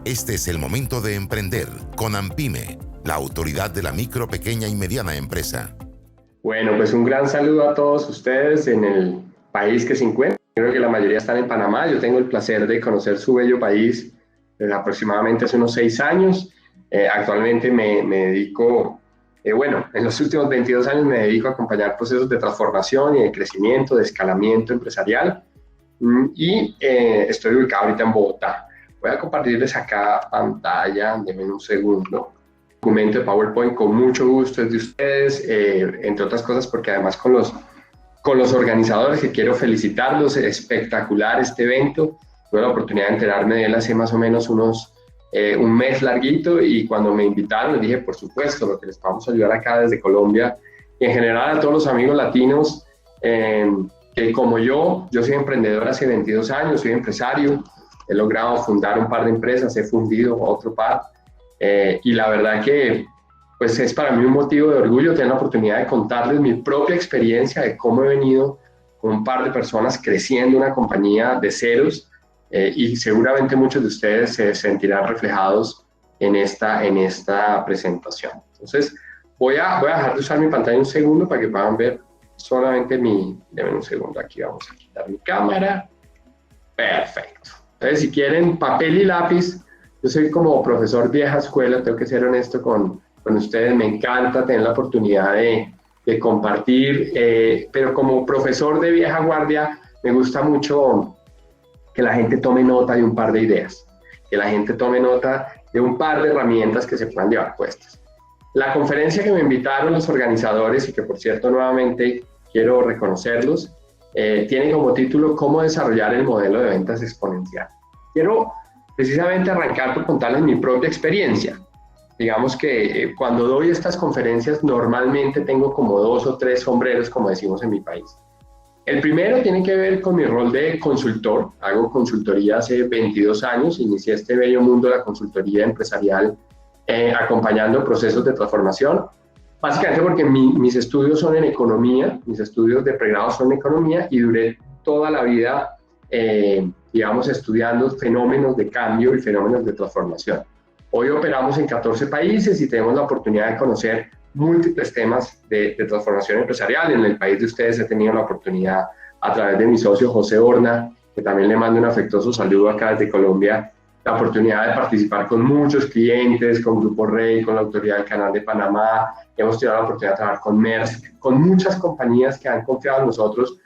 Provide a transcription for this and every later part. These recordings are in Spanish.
Este es el momento de emprender con AMPYME, la autoridad de la micro, pequeña y mediana empresa. Bueno, pues un gran saludo a todos ustedes en el país que se encuentran. Creo que la mayoría están en Panamá. Yo tengo el placer de conocer su bello país desde aproximadamente hace unos 6 años. Actualmente me dedico, en los últimos 22 años me dedico a acompañar procesos de transformación y de crecimiento, de escalamiento empresarial. Estoy ubicado ahorita en Bogotá. Voy a compartirles acá pantalla, denme un segundo. Documento de PowerPoint con mucho gusto es de ustedes, entre otras cosas porque además con los organizadores, que quiero felicitarlos, espectacular este evento. Tuve la oportunidad de enterarme de él hace más o menos un mes larguito, y cuando me invitaron les dije, por supuesto, lo que les vamos a ayudar acá desde Colombia, y en general a todos los amigos latinos, que como yo soy emprendedor hace 22 años, soy empresario, he logrado fundar un par de empresas, he fundido otro par, y la verdad que pues es para mí un motivo de orgullo tener la oportunidad de contarles mi propia experiencia de cómo he venido con un par de personas creciendo una compañía de ceros, y seguramente muchos de ustedes se sentirán reflejados en esta presentación. Entonces voy a dejar de usar mi pantalla un segundo para que puedan ver solamente denme un segundo, aquí vamos a quitar mi cámara. Perfecto. Entonces, si quieren papel y lápiz, yo soy como profesor vieja escuela, tengo que ser honesto con ustedes, me encanta tener la oportunidad de compartir, pero como profesor de vieja guardia, me gusta mucho que la gente tome nota de un par de ideas, que la gente tome nota de un par de herramientas que se puedan llevar puestas. La conferencia que me invitaron los organizadores, y que por cierto nuevamente quiero reconocerlos, tiene como título ¿Cómo desarrollar el modelo de ventas exponencial? Quiero precisamente arrancar por contarles mi propia experiencia. Digamos que cuando doy estas conferencias normalmente tengo como 2 o 3 sombreros, como decimos en mi país. El primero tiene que ver con mi rol de consultor. Hago consultoría hace 22 años, inicié este bello mundo de la consultoría empresarial acompañando procesos de transformación. Básicamente porque mis estudios son en economía, mis estudios de pregrado son en economía, y duré toda la vida, estudiando fenómenos de cambio y fenómenos de transformación. Hoy operamos en 14 países y tenemos la oportunidad de conocer múltiples temas de transformación empresarial. En el país de ustedes he tenido la oportunidad, a través de mi socio José Horna, que también le mando un afectuoso saludo acá desde Colombia, la oportunidad de participar con muchos clientes, con Grupo Rey, con la Autoridad del Canal de Panamá. Hemos tenido la oportunidad de trabajar con Maersk, con muchas compañías que han confiado en nosotros,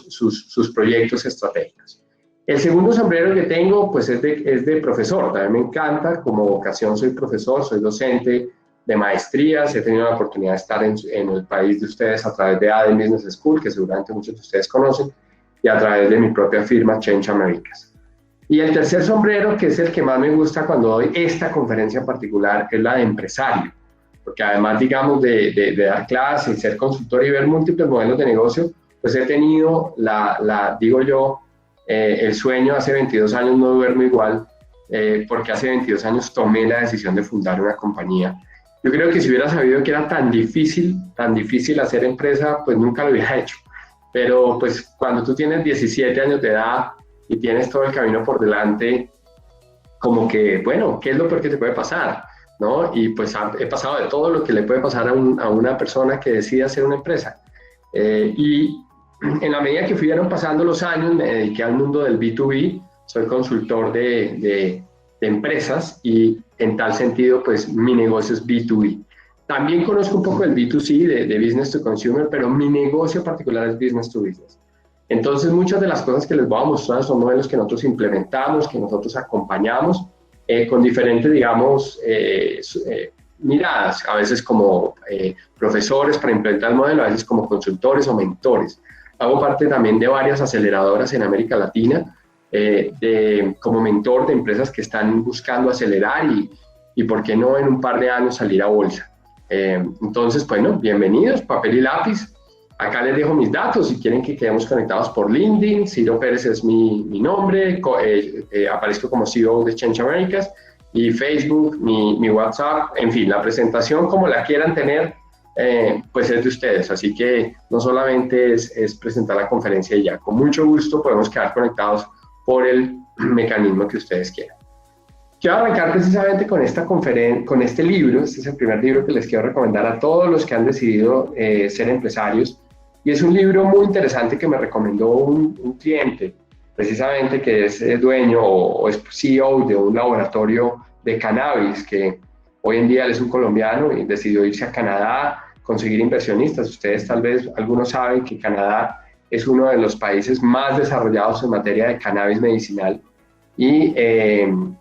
sus proyectos estratégicos. El segundo sombrero que tengo, pues es de profesor. También me encanta, como vocación soy profesor, soy docente de maestrías. He tenido la oportunidad de estar en el país de ustedes a través de ADEN Business School, que seguramente muchos de ustedes conocen, y a través de mi propia firma Change Americas. Y el tercer sombrero, que es el que más me gusta cuando doy esta conferencia en particular, es la de empresario. Porque además, digamos, de dar clases y ser consultor y ver múltiples modelos de negocio, pues he tenido el sueño. Hace 22 años no duermo igual, porque hace 22 años tomé la decisión de fundar una compañía. Yo creo que si hubiera sabido que era tan difícil hacer empresa, pues nunca lo hubiera hecho. Pero pues cuando tú tienes 17 años de edad y tienes todo el camino por delante, como que, bueno, ¿qué es lo peor que te puede pasar? ¿No? Y pues he pasado de todo lo que le puede pasar a una persona que decide hacer una empresa. Y en la medida que fueron pasando los años, me dediqué al mundo del B2B, soy consultor de empresas, y en tal sentido, pues mi negocio es B2B. También conozco un poco el B2C, de Business to Consumer, pero mi negocio particular es Business to Business. Entonces, muchas de las cosas que les voy a mostrar son modelos que nosotros implementamos, que nosotros acompañamos, con diferentes, miradas, a veces como profesores para implementar el modelo, a veces como consultores o mentores. Hago parte también de varias aceleradoras en América Latina, como mentor de empresas que están buscando acelerar y por qué no en un par de años salir a bolsa. Entonces, bueno, bienvenidos, papel y lápiz. Acá les dejo mis datos si quieren que quedemos conectados por LinkedIn. Ciro Pérez es mi nombre, aparezco como CEO de Change Americas, y Facebook, mi WhatsApp, en fin, la presentación como la quieran tener, pues es de ustedes. Así que no solamente es presentar la conferencia y ya, con mucho gusto podemos quedar conectados por el mecanismo que ustedes quieran. Quiero arrancar precisamente con esta conferencia, con este libro. Este es el primer libro que les quiero recomendar a todos los que han decidido ser empresarios. Y es un libro muy interesante que me recomendó un cliente, precisamente que es dueño o es CEO de un laboratorio de cannabis, que hoy en día él es un colombiano y decidió irse a Canadá, conseguir inversionistas. Ustedes tal vez, algunos saben que Canadá es uno de los países más desarrollados en materia de cannabis medicinal. Y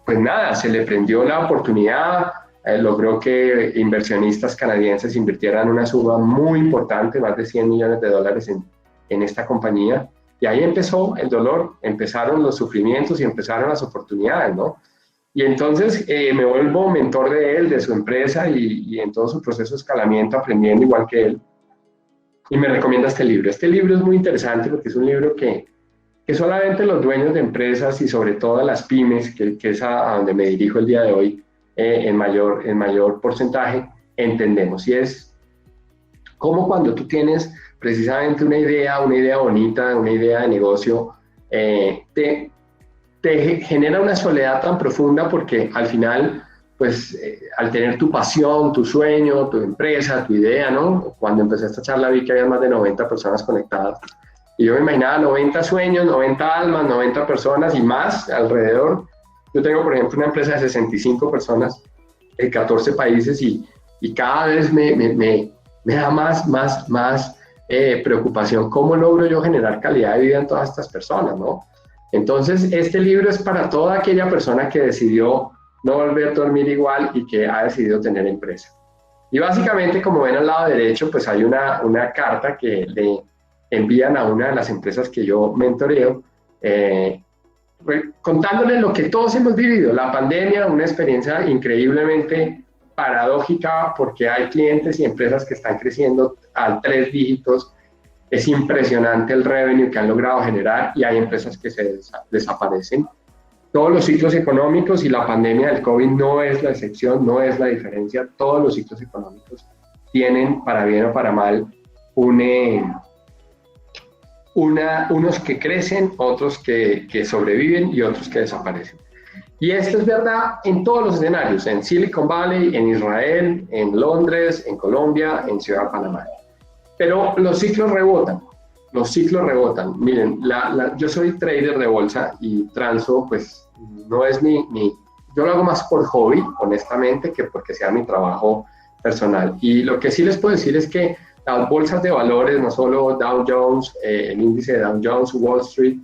pues nada, se le prendió la oportunidad, logró que inversionistas canadienses invirtieran una suma muy importante, más de $100 millones en esta compañía. Y ahí empezó el dolor, empezaron los sufrimientos y empezaron las oportunidades, ¿no? Y entonces me vuelvo mentor de él, de su empresa y en todo su proceso de escalamiento, aprendiendo igual que él. Y me recomienda este libro. Este libro es muy interesante porque es un libro que solamente los dueños de empresas y sobre todo las pymes, que es a donde me dirijo el día de hoy, en mayor porcentaje, entendemos. Y es como cuando tú tienes precisamente una idea bonita, una idea de negocio, te genera una soledad tan profunda porque al final, pues al tener tu pasión, tu sueño, tu empresa, tu idea, ¿no? Cuando empecé esta charla vi que había más de 90 personas conectadas. Y yo me imaginaba 90 sueños, 90 almas, 90 personas y más alrededor. Yo tengo, por ejemplo, una empresa de 65 personas en 14 países y cada vez me da más preocupación cómo logro yo generar calidad de vida en todas estas personas, ¿no? Entonces, este libro es para toda aquella persona que decidió no volver a dormir igual y que ha decidido tener empresa. Y básicamente, como ven al lado derecho, pues hay una carta que le envían a una de las empresas que yo mentoreo, contándole lo que todos hemos vivido, la pandemia, una experiencia increíblemente paradójica porque hay clientes y empresas que están creciendo a 3 dígitos, es impresionante el revenue que han logrado generar y hay empresas que se desaparecen. Todos los ciclos económicos y la pandemia del COVID no es la excepción, no es la diferencia, todos los ciclos económicos tienen, para bien o para mal, unos que crecen, otros que sobreviven y otros que desaparecen. Y esto es verdad en todos los escenarios, en Silicon Valley, en Israel, en Londres, en Colombia, en Ciudad de Panamá. Pero los ciclos rebotan. Miren, yo soy trader de bolsa y transo, pues no es yo lo hago más por hobby, honestamente, que porque sea mi trabajo personal. Y lo que sí les puedo decir es que las bolsas de valores, no solo Dow Jones, el índice de Dow Jones, Wall Street,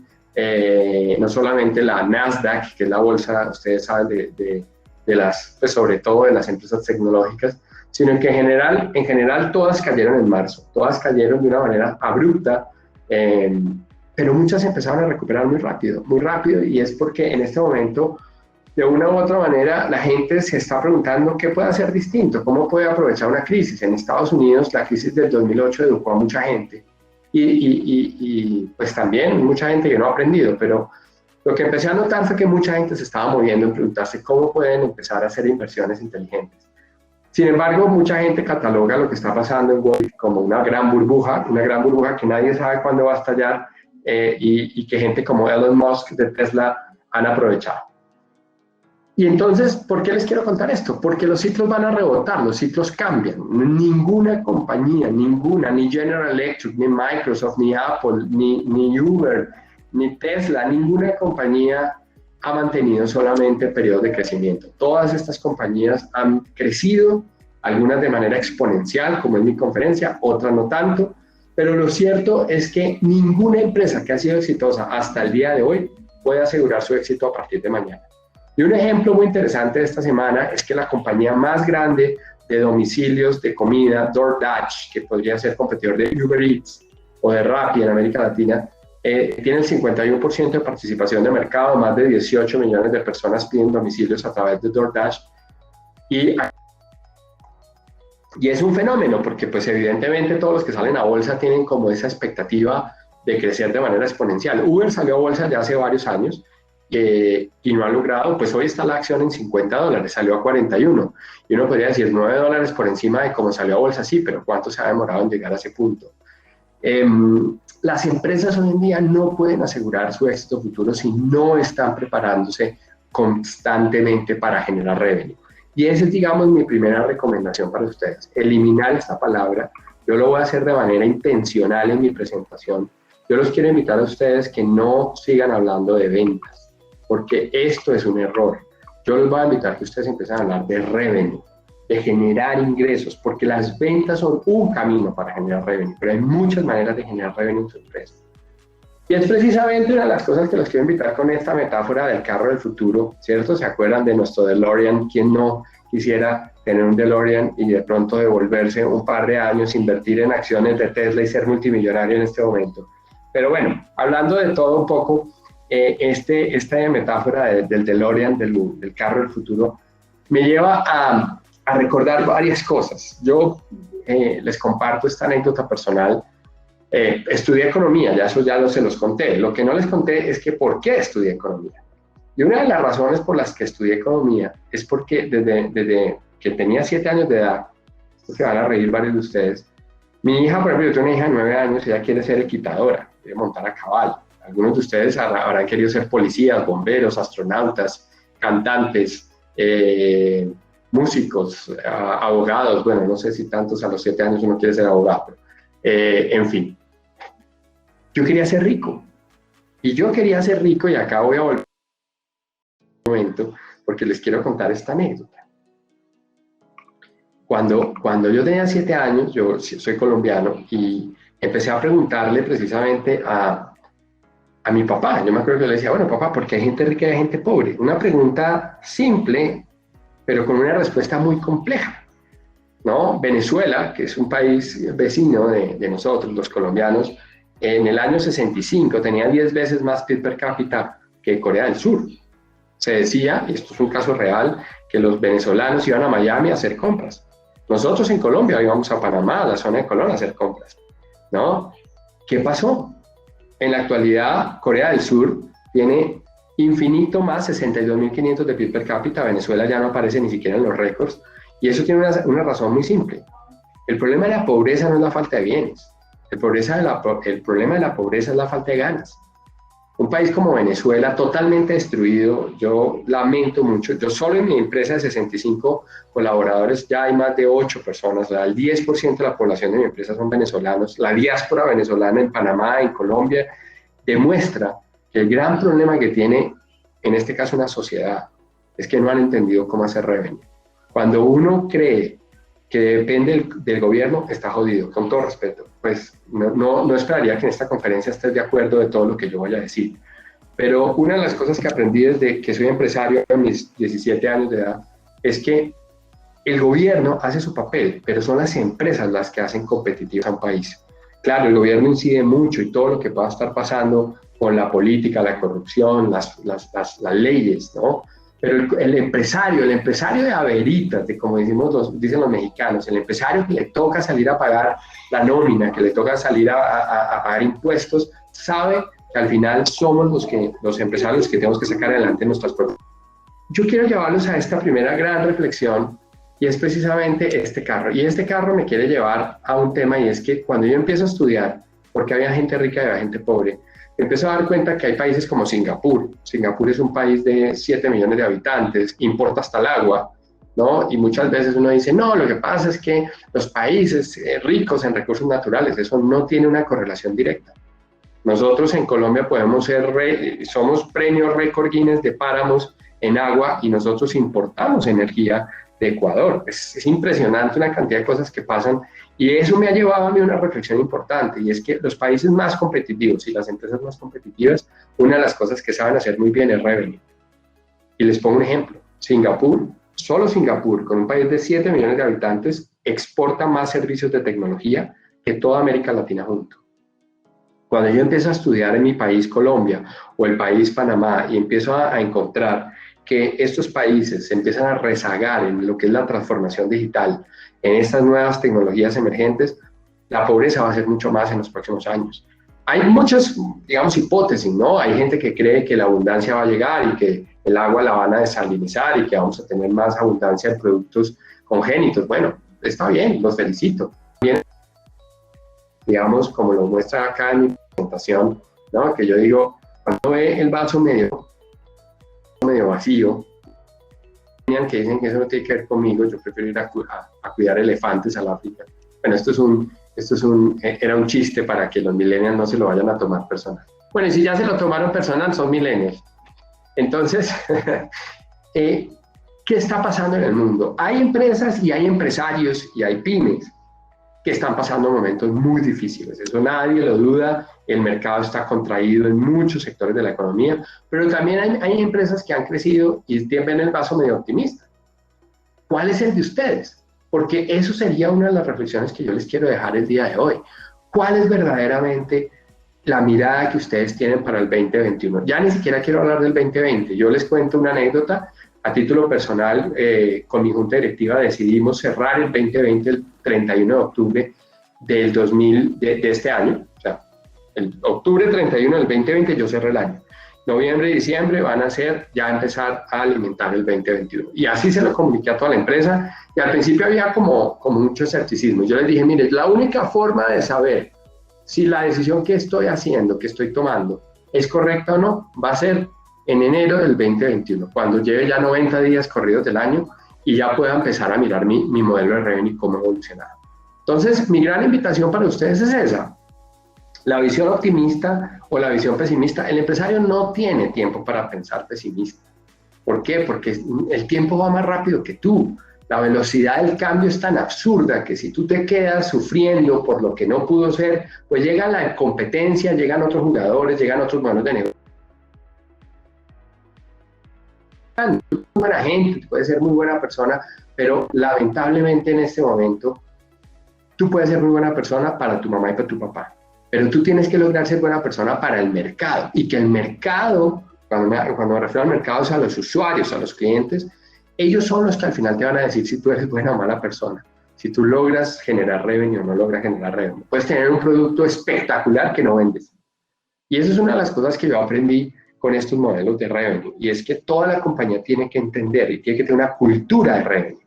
no solamente la Nasdaq, que es la bolsa, ustedes saben, de las, pues sobre todo de las empresas tecnológicas, sino que en general todas cayeron en marzo, todas cayeron de una manera abrupta, pero muchas empezaron a recuperar muy rápido, y es porque en este momento, de una u otra manera, la gente se está preguntando qué puede hacer distinto, cómo puede aprovechar una crisis. En Estados Unidos, la crisis del 2008 educó a mucha gente, y pues también mucha gente que no ha aprendido, pero lo que empecé a notar fue que mucha gente se estaba moviendo en preguntarse cómo pueden empezar a hacer inversiones inteligentes. Sin embargo, mucha gente cataloga lo que está pasando en Wall Street como una gran burbuja que nadie sabe cuándo va a estallar, y que gente como Elon Musk de Tesla han aprovechado. Y entonces, ¿por qué les quiero contar esto? Porque los ciclos van a rebotar, los ciclos cambian. Ninguna compañía, ni General Electric, ni Microsoft, ni Apple, ni Uber, ni Tesla, ninguna compañía ha mantenido solamente periodos de crecimiento. Todas estas compañías han crecido, algunas de manera exponencial, como en mi conferencia, otras no tanto, pero lo cierto es que ninguna empresa que ha sido exitosa hasta el día de hoy puede asegurar su éxito a partir de mañana. Y un ejemplo muy interesante de esta semana es que la compañía más grande de domicilios de comida, DoorDash, que podría ser competidor de Uber Eats o de Rappi en América Latina, tiene el 51% de participación de mercado, más de 18 millones de personas piden domicilios a través de DoorDash. Y es un fenómeno porque pues evidentemente todos los que salen a bolsa tienen como esa expectativa de crecer de manera exponencial. Uber salió a bolsa ya hace varios años, y no ha logrado, pues hoy está la acción en $50, salió a 41, y uno podría decir $9 por encima de cómo salió a bolsa, sí, pero ¿cuánto se ha demorado en llegar a ese punto? Las empresas hoy en día no pueden asegurar su éxito futuro si no están preparándose constantemente para generar revenue. Y esa es, digamos, mi primera recomendación para ustedes, eliminar esta palabra. Yo lo voy a hacer de manera intencional en mi presentación. Yo los quiero invitar a ustedes que no sigan hablando de ventas, porque esto es un error. Yo los voy a invitar a que ustedes empiecen a hablar de revenue, de generar ingresos, porque las ventas son un camino para generar revenue, pero hay muchas maneras de generar revenue en su empresa. Y es precisamente una de las cosas que los quiero invitar con esta metáfora del carro del futuro, ¿cierto? ¿Se acuerdan de nuestro DeLorean? ¿Quién no quisiera tener un DeLorean y de pronto devolverse un par de años, invertir en acciones de Tesla y ser multimillonario en este momento? Pero bueno, hablando de todo un poco, esta metáfora del DeLorean, del carro del futuro, me lleva a recordar varias cosas. Yo les comparto esta anécdota personal. Estudié economía, eso ya se los conté. Lo que no les conté es que por qué estudié economía. Y una de las razones por las que estudié economía es porque desde que tenía 7 años de edad, esto se van a reír varios de ustedes, mi hija, por ejemplo, yo tengo una hija de 9 años, ella quiere ser equitadora, quiere montar a caballo. Algunos de ustedes habrán querido ser policías, bomberos, astronautas, cantantes, músicos, abogados. Bueno, no sé si tantos a los 7 años uno quiere ser abogado, pero, en fin. Yo quería ser rico. Y yo quería ser rico, y acá voy a volver un momento, porque les quiero contar esta anécdota. Cuando yo tenía 7 años, yo soy colombiano, y empecé a preguntarle precisamente a mi papá. Yo me acuerdo que le decía, bueno, papá, ¿por qué hay gente rica y hay gente pobre? Una pregunta simple, pero con una respuesta muy compleja, ¿no? Venezuela, que es un país vecino de nosotros, los colombianos, en el año 65 tenía 10 veces más PIB per cápita que Corea del Sur. Se decía, y esto es un caso real, que los venezolanos iban a Miami a hacer compras. Nosotros en Colombia íbamos a Panamá, a la zona de Colón, a hacer compras, ¿no? ¿Qué pasó? En la actualidad, Corea del Sur tiene infinito más, 62.500 de PIB per cápita. Venezuela ya no aparece ni siquiera en los récords. Y eso tiene una razón muy simple. El problema de la pobreza no es la falta de bienes. El problema de la pobreza es la falta de ganas. Un país como Venezuela, totalmente destruido, yo lamento mucho. Yo solo en mi empresa de 65 colaboradores ya hay más de 8 personas. O sea, el 10% de la población de mi empresa son venezolanos. La diáspora venezolana en Panamá, en Colombia, demuestra que el gran problema que tiene, en este caso, una sociedad, es que no han entendido cómo hacer revenue. Cuando uno cree que depende del gobierno, está jodido, con todo respeto. Pues no esperaría que en esta conferencia estés de acuerdo de todo lo que yo voy a decir. Pero una de las cosas que aprendí desde que soy empresario a mis 17 años de edad es que el gobierno hace su papel, pero son las empresas las que hacen competitivos a un país. Claro, el gobierno incide mucho y todo lo que pueda estar pasando con la política, la corrupción, las leyes, ¿no? Pero el empresario de averitas, de como dicen los mexicanos, el empresario que le toca salir a pagar la nómina, que le toca salir a pagar impuestos, sabe que al final somos los empresarios que tenemos que sacar adelante nuestras propias. Yo quiero llevarlos a esta primera gran reflexión, y es precisamente este carro. Y este carro me quiere llevar a un tema, y es que cuando yo empiezo a estudiar, porque había gente rica y había gente pobre, me empiezo a dar cuenta que hay países como Singapur. Singapur es un país de 7 millones de habitantes, importa hasta el agua, ¿no? Y muchas veces uno dice, no, lo que pasa es que los países ricos en recursos naturales, eso no tiene una correlación directa. Nosotros en Colombia somos premio récord Guinness de páramos en agua, y nosotros importamos energía de Ecuador. Es impresionante una cantidad de cosas que pasan, y eso me ha llevado a mí a una reflexión importante, y es que los países más competitivos y las empresas más competitivas, una de las cosas que saben hacer muy bien es revenue. Y les pongo un ejemplo. Singapur, solo Singapur, con un país de 7 millones de habitantes, exporta más servicios de tecnología que toda América Latina junto. Cuando yo empiezo a estudiar en mi país, Colombia, o el país Panamá, y empiezo a encontrar que estos países se empiezan a rezagar en lo que es la transformación digital, en estas nuevas tecnologías emergentes, la pobreza va a ser mucho más en los próximos años. Hay muchas, digamos, hipótesis, ¿no? Hay gente que cree que la abundancia va a llegar y que el agua la van a desalinizar y que vamos a tener más abundancia de productos congénitos. Bueno, está bien, los felicito. Bien, digamos, como lo muestra acá en mi presentación, ¿no? Que yo digo, cuando ve el vaso medio medio vacío, que dicen que eso no tiene que ver conmigo, yo prefiero ir a cuidar elefantes al África. Bueno, era un chiste para que los millennials no se lo vayan a tomar personal. Bueno, y si ya se lo tomaron personal, son millennials. Entonces, ¿qué está pasando en el mundo? Hay empresas y hay empresarios y hay pymes que están pasando momentos muy difíciles. Eso nadie lo duda. El mercado está contraído en muchos sectores de la economía, pero también hay empresas que han crecido y ven el vaso medio optimista. ¿Cuál es el de ustedes? Porque eso sería una de las reflexiones que yo les quiero dejar el día de hoy. ¿Cuál es verdaderamente la mirada que ustedes tienen para el 2021? Ya ni siquiera quiero hablar del 2020. Yo les cuento una anécdota. A título personal, con mi junta directiva decidimos cerrar el 2020 el 31 de octubre de este año. O sea, el octubre 31 del 2020 yo cerré el año. Noviembre y diciembre van a ser ya empezar a alimentar el 2021. Y así se lo comuniqué a toda la empresa. Y al principio había como mucho escepticismo. Yo les dije, mire, la única forma de saber si la decisión que estoy haciendo, que estoy tomando, es correcta o no, va a ser en enero del 2021, cuando lleve ya 90 días corridos del año y ya pueda empezar a mirar mi modelo de revenue y cómo evolucionar. Entonces, mi gran invitación para ustedes es esa. La visión optimista o la visión pesimista, el empresario no tiene tiempo para pensar pesimista. ¿Por qué? Porque el tiempo va más rápido que tú. La velocidad del cambio es tan absurda que si tú te quedas sufriendo por lo que no pudo ser, pues llega la competencia, llegan otros jugadores, llegan otros modelos de negocio. Buena gente, puedes ser muy buena persona, pero lamentablemente en este momento tú puedes ser muy buena persona para tu mamá y para tu papá, pero tú tienes que lograr ser buena persona para el mercado, y que el mercado, cuando me refiero al mercado, es a los usuarios, a los clientes. Ellos son los que al final te van a decir si tú eres buena o mala persona, si tú logras generar revenue o no logras generar revenue. Puedes tener un producto espectacular que no vendes. Y eso es una de las cosas que yo aprendí con estos modelos de revenue, y es que toda la compañía tiene que entender y tiene que tener una cultura de revenue.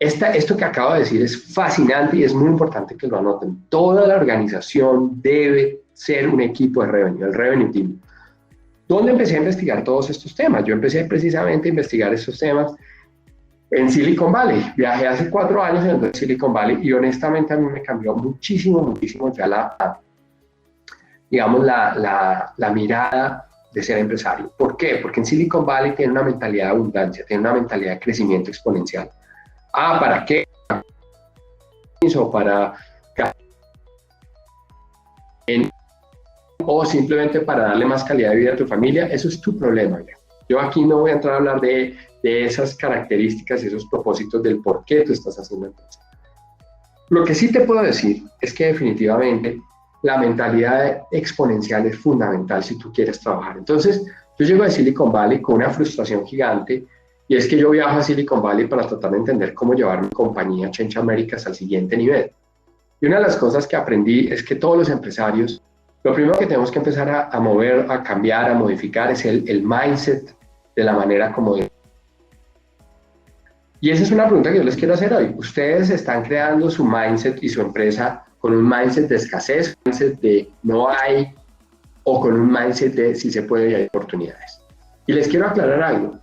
Esto que acabo de decir es fascinante y es muy importante que lo anoten. Toda la organización debe ser un equipo de revenue, el revenue team. ¿Dónde empecé a investigar todos estos temas? Yo empecé precisamente a investigar estos temas en Silicon Valley. Viajé hace 4 años en Silicon Valley y honestamente a mí me cambió muchísimo ya la mirada de ser empresario. ¿Por qué? Porque en Silicon Valley tiene una mentalidad de abundancia, tiene una mentalidad de crecimiento exponencial. ¿Para qué? O para... o simplemente para darle más calidad de vida a tu familia, eso es tu problema. Yo aquí no voy a entrar a hablar de esas características y esos propósitos del por qué tú estás haciendo empresa. Lo que sí te puedo decir es que definitivamente la mentalidad exponencial es fundamental si tú quieres trabajar. Entonces, yo llego a Silicon Valley con una frustración gigante, y es que yo viajo a Silicon Valley para tratar de entender cómo llevar mi compañía Change Americas al siguiente nivel. Y una de las cosas que aprendí es que todos los empresarios, lo primero que tenemos que empezar a mover, a cambiar, a modificar es el mindset de la manera como... Y esa es una pregunta que yo les quiero hacer hoy. ¿Ustedes están creando su mindset y su empresa con un mindset de escasez, un mindset de no hay, o con un mindset de si se puede y hay oportunidades? Y les quiero aclarar algo.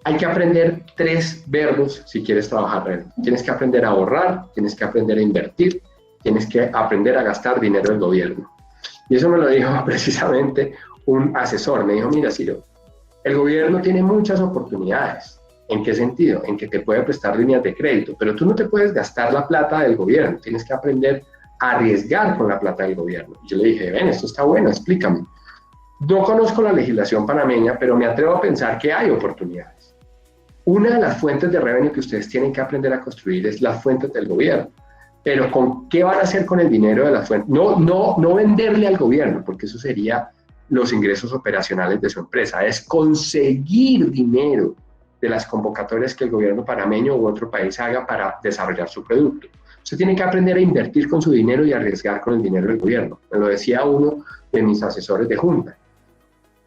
Hay que aprender 3 verbos si quieres trabajar. Tienes que aprender a ahorrar, tienes que aprender a invertir, tienes que aprender a gastar dinero del gobierno. Y eso me lo dijo precisamente un asesor. Me dijo, mira, Ciro, el gobierno tiene muchas oportunidades. ¿En qué sentido? En que te puede prestar líneas de crédito, pero tú no te puedes gastar la plata del gobierno, tienes que aprender a arriesgar con la plata del gobierno. Y yo le dije, ven, esto está bueno, explícame. No conozco la legislación panameña, pero me atrevo a pensar que hay oportunidades. Una de las fuentes de revenue que ustedes tienen que aprender a construir es las fuentes del gobierno. Pero ¿con qué van a hacer con el dinero de las fuentes? No venderle al gobierno, porque eso sería los ingresos operacionales de su empresa, es conseguir dinero de las convocatorias que el gobierno panameño u otro país haga para desarrollar su producto. Usted tiene que aprender a invertir con su dinero y arriesgar con el dinero del gobierno. Me lo decía uno de mis asesores de junta.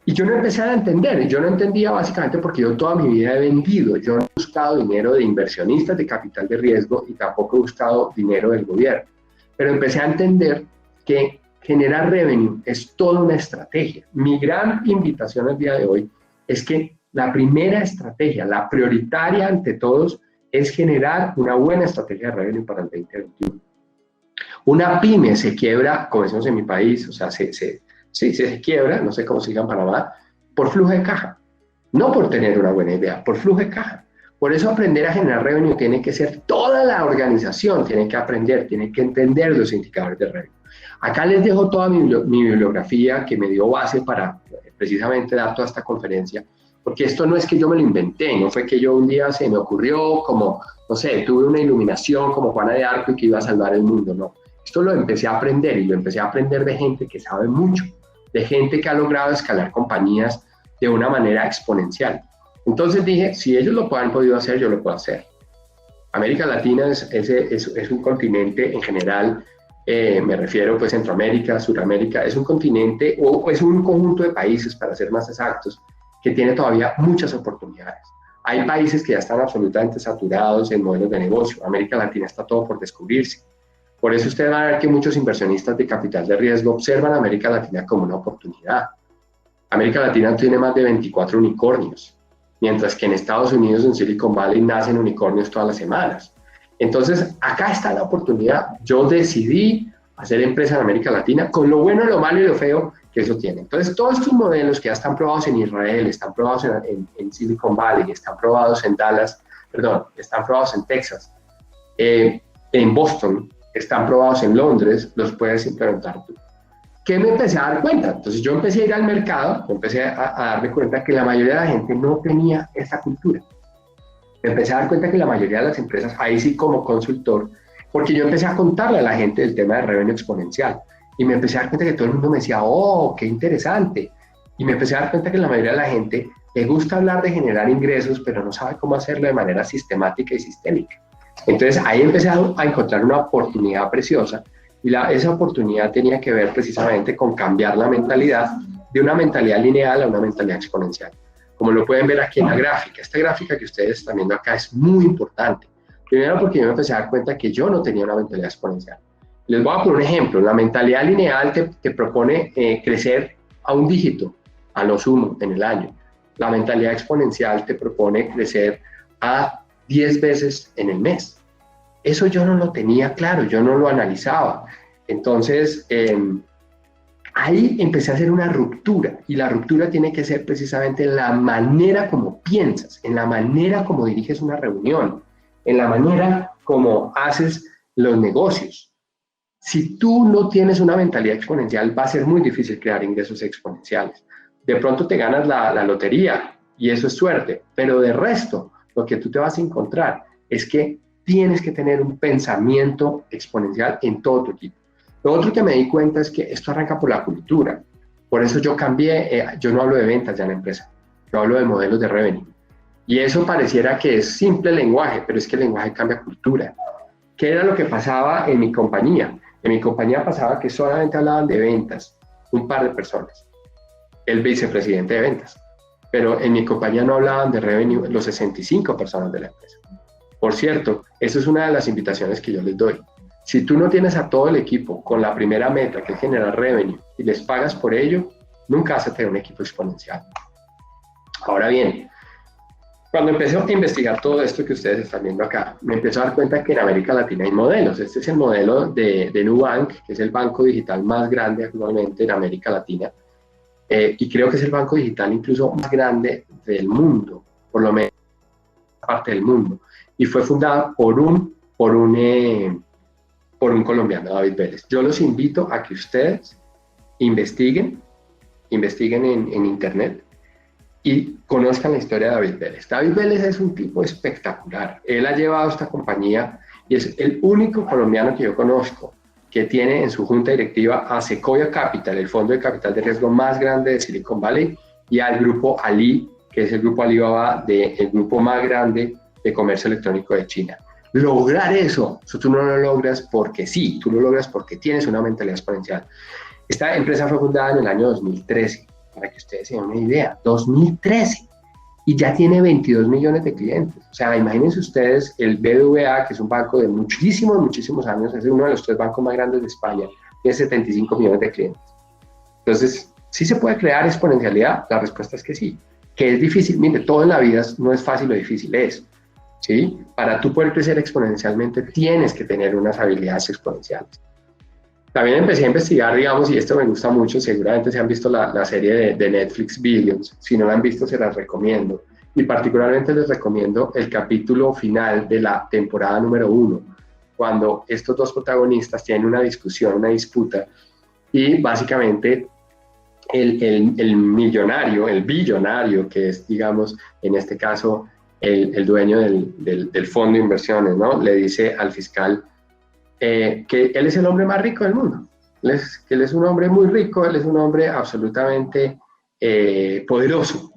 Y yo no empecé a entender, yo no entendía básicamente porque yo toda mi vida he vendido, yo no he buscado dinero de inversionistas de capital de riesgo y tampoco he buscado dinero del gobierno. Pero empecé a entender que generar revenue es toda una estrategia. Mi gran invitación el día de hoy es que la primera estrategia, la prioritaria ante todos, es generar una buena estrategia de revenue para el 2021. Una pyme se quiebra, como decimos en mi país, o sea, se quiebra, no sé cómo se diga en Panamá, por flujo de caja, no por tener una buena idea, por flujo de caja. Por eso aprender a generar revenue tiene que ser toda la organización, tiene que aprender, tiene que entender los indicadores de revenue. Acá les dejo toda mi bibliografía que me dio base para precisamente dar toda esta conferencia, porque esto no es que yo me lo inventé, no fue que yo un día se me ocurrió como, no sé, tuve una iluminación como Juana de Arco y que iba a salvar el mundo, no. Esto lo empecé a aprender y lo empecé a aprender de gente que sabe mucho, de gente que ha logrado escalar compañías de una manera exponencial. Entonces dije, si ellos lo han podido hacer, yo lo puedo hacer. América Latina es un continente en general, me refiero pues Centroamérica, Suramérica, es un continente o es un conjunto de países, para ser más exactos, que tiene todavía muchas oportunidades. Hay países que ya están absolutamente saturados en modelos de negocio. América Latina está todo por descubrirse. Por eso ustedes van a ver que muchos inversionistas de capital de riesgo observan a América Latina como una oportunidad. América Latina tiene más de 24 unicornios, mientras que en Estados Unidos, en Silicon Valley, nacen unicornios todas las semanas. Entonces, acá está la oportunidad. Yo decidí hacer empresa en América Latina con lo bueno, lo malo y lo feo que eso tiene. Entonces, todos estos modelos que ya están probados en Israel, están probados en Silicon Valley, están probados en Dallas, perdón, están probados en Texas, en Boston, están probados en Londres, los puedes implementar tú. ¿Qué me empecé a dar cuenta? Entonces yo empecé a ir al mercado, empecé a darme cuenta que la mayoría de la gente no tenía esa cultura. Me empecé a dar cuenta que la mayoría de las empresas, ahí sí como consultor, porque yo empecé a contarle a la gente del tema de revenue exponencial, y me empecé a dar cuenta que todo el mundo me decía, oh, qué interesante, y me empecé a dar cuenta que la mayoría de la gente le gusta hablar de generar ingresos, pero no sabe cómo hacerlo de manera sistemática y sistémica. Entonces ahí empecé a encontrar una oportunidad preciosa, y esa oportunidad tenía que ver precisamente con cambiar la mentalidad de una mentalidad lineal a una mentalidad exponencial. Como lo pueden ver aquí en la gráfica, esta gráfica que ustedes están viendo acá es muy importante. Primero porque yo me empecé a dar cuenta que yo no tenía una mentalidad exponencial. Les voy a poner un ejemplo. La mentalidad lineal te propone crecer a un dígito, a lo sumo, en el año. La mentalidad exponencial te propone crecer a 10 veces en el mes. Eso yo no lo tenía claro, yo no lo analizaba. Entonces, ahí empecé a hacer una ruptura, y la ruptura tiene que ser precisamente en la manera como piensas, en la manera como diriges una reunión, en la manera como haces los negocios. Si tú no tienes una mentalidad exponencial, va a ser muy difícil crear ingresos exponenciales. De pronto te ganas la lotería, y eso es suerte, pero de resto, lo que tú te vas a encontrar es que tienes que tener un pensamiento exponencial en todo tu equipo. Lo otro que me di cuenta es que esto arranca por la cultura. Por eso yo cambié, yo no hablo de ventas ya en la empresa, yo hablo de modelos de revenue. Y eso pareciera que es simple lenguaje, pero es que el lenguaje cambia cultura. ¿Qué era lo que pasaba en mi compañía? En mi compañía pasaba que solamente hablaban de ventas un par de personas, el vicepresidente de ventas. Pero en mi compañía no hablaban de revenue los 65 personas de la empresa. Por cierto, eso es una de las invitaciones que yo les doy. Si tú no tienes a todo el equipo con la primera meta, que es generar revenue, y les pagas por ello, nunca vas a tener un equipo exponencial. Ahora bien, cuando empecé a investigar todo esto que ustedes están viendo acá, me empecé a dar cuenta que en América Latina hay modelos. Este es el modelo de Nubank, que es el banco digital más grande actualmente en América Latina, y creo que es el banco digital incluso más grande del mundo, por lo menos parte del mundo. Y fue fundada por un colombiano, David Vélez. Yo los invito a que ustedes investiguen en internet y conozcan la historia de David Vélez. David Vélez es un tipo espectacular. Él ha llevado esta compañía y es el único colombiano que yo conozco que tiene en su junta directiva a Sequoia Capital, el fondo de capital de riesgo más grande de Silicon Valley, y al grupo Ali, que es el grupo Alibaba, el grupo más grande de comercio electrónico de China. Lograr eso tú no lo logras porque sí, tú lo logras porque tienes una mentalidad exponencial. Esta empresa fue fundada en el año 2013, para que ustedes se den una idea, 2013, y ya tiene 22 millones de clientes. O sea, imagínense ustedes el BBVA, que es un banco de muchísimos años, es uno de los 3 bancos más grandes de España, tiene 75 millones de clientes. Entonces, ¿sí se puede crear exponencialidad? La respuesta es que sí. que es difícil. Mire, todo en la vida no es fácil o difícil, es, ¿sí? Para tú poder crecer exponencialmente tienes que tener unas habilidades exponenciales. También empecé a investigar, digamos, y esto me gusta mucho, seguramente se han visto la serie de Netflix Billions, si no la han visto se las recomiendo, y particularmente les recomiendo el capítulo final de la temporada número 1, cuando estos dos protagonistas tienen una discusión, una disputa, y básicamente el millonario, el billonario, que es, digamos, en este caso, el dueño del fondo de inversiones, ¿no? Le dice al fiscal que él es el hombre más rico del mundo, que él es un hombre muy rico, él es un hombre absolutamente poderoso.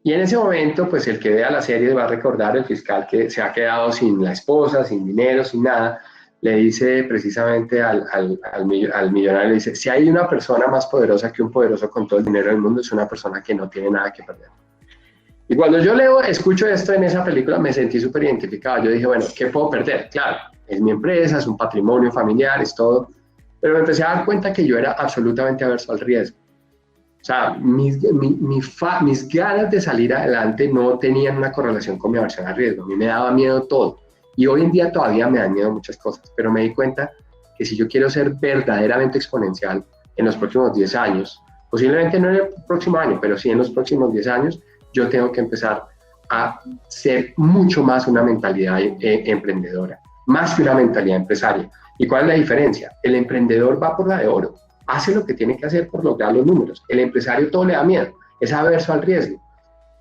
Y en ese momento, pues el que vea la serie va a recordar el fiscal que se ha quedado sin la esposa, sin dinero, sin nada, le dice precisamente al millonario, le dice, si hay una persona más poderosa que un poderoso con todo el dinero del mundo, es una persona que no tiene nada que perder. Y cuando yo escucho esto en esa película, me sentí súper identificado. Yo dije, bueno, ¿qué puedo perder? Claro, es mi empresa, es un patrimonio familiar, es todo. Pero me empecé a dar cuenta que yo era absolutamente averso al riesgo. O sea, mis ganas de salir adelante no tenían una correlación con mi aversión al riesgo. A mí me daba miedo todo. Y hoy en día todavía me dan miedo muchas cosas. Pero me di cuenta que si yo quiero ser verdaderamente exponencial en los próximos 10 años, posiblemente no en el próximo año, pero sí en los próximos 10 años, yo tengo que empezar a ser mucho más una mentalidad emprendedora, más que una mentalidad empresaria. ¿Y cuál es la diferencia? El emprendedor va por la de oro, hace lo que tiene que hacer por lograr los números. El empresario todo le da miedo, es averso al riesgo.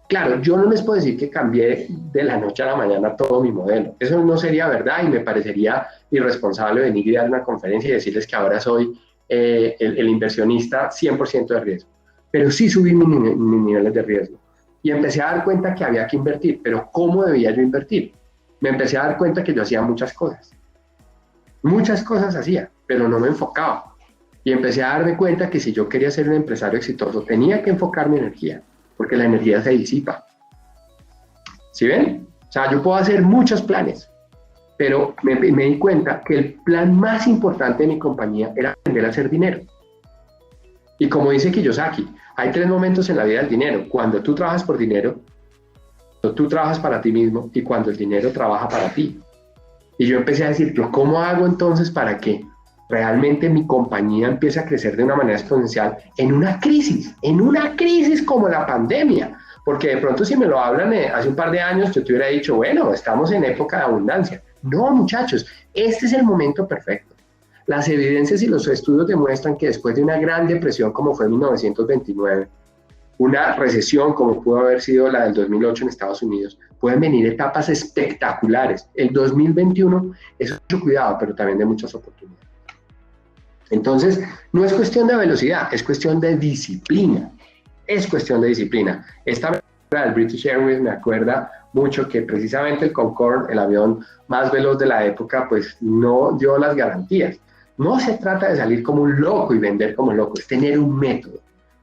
Claro, yo no les puedo decir que cambié de la noche a la mañana todo mi modelo. Eso no sería verdad y me parecería irresponsable venir y dar una conferencia y decirles que ahora soy el inversionista 100% de riesgo. Pero sí subí mis niveles de riesgo. Y empecé a dar cuenta que había que invertir, pero ¿cómo debía yo invertir? Me empecé a dar cuenta que yo hacía muchas cosas hacía, pero no me enfocaba. Y empecé a darme cuenta que si yo quería ser un empresario exitoso, tenía que enfocar mi energía, porque la energía se disipa. ¿Sí ven? O sea, yo puedo hacer muchos planes, pero me di cuenta que el plan más importante de mi compañía era aprender a hacer dinero. Y como dice Kiyosaki, hay 3 momentos en la vida del dinero: cuando tú trabajas por dinero, cuando tú trabajas para ti mismo y cuando el dinero trabaja para ti. Y yo empecé a decir, ¿yo cómo hago entonces para que realmente mi compañía empiece a crecer de una manera exponencial en una crisis como la pandemia? Porque de pronto si me lo hablan hace un par de años, yo te hubiera dicho, bueno, estamos en época de abundancia. No, muchachos, este es el momento perfecto. Las evidencias y los estudios demuestran que después de una gran depresión como fue en 1929, una recesión como pudo haber sido la del 2008 en Estados Unidos, pueden venir etapas espectaculares. El 2021 es mucho cuidado, pero también de muchas oportunidades. Entonces, no es cuestión de velocidad, es cuestión de disciplina. Es cuestión de disciplina. Esta película del British Airways me acuerda mucho que precisamente el Concorde, el avión más veloz de la época, pues no dio las garantías. No se trata de salir como un loco y vender como loco, es tener un método.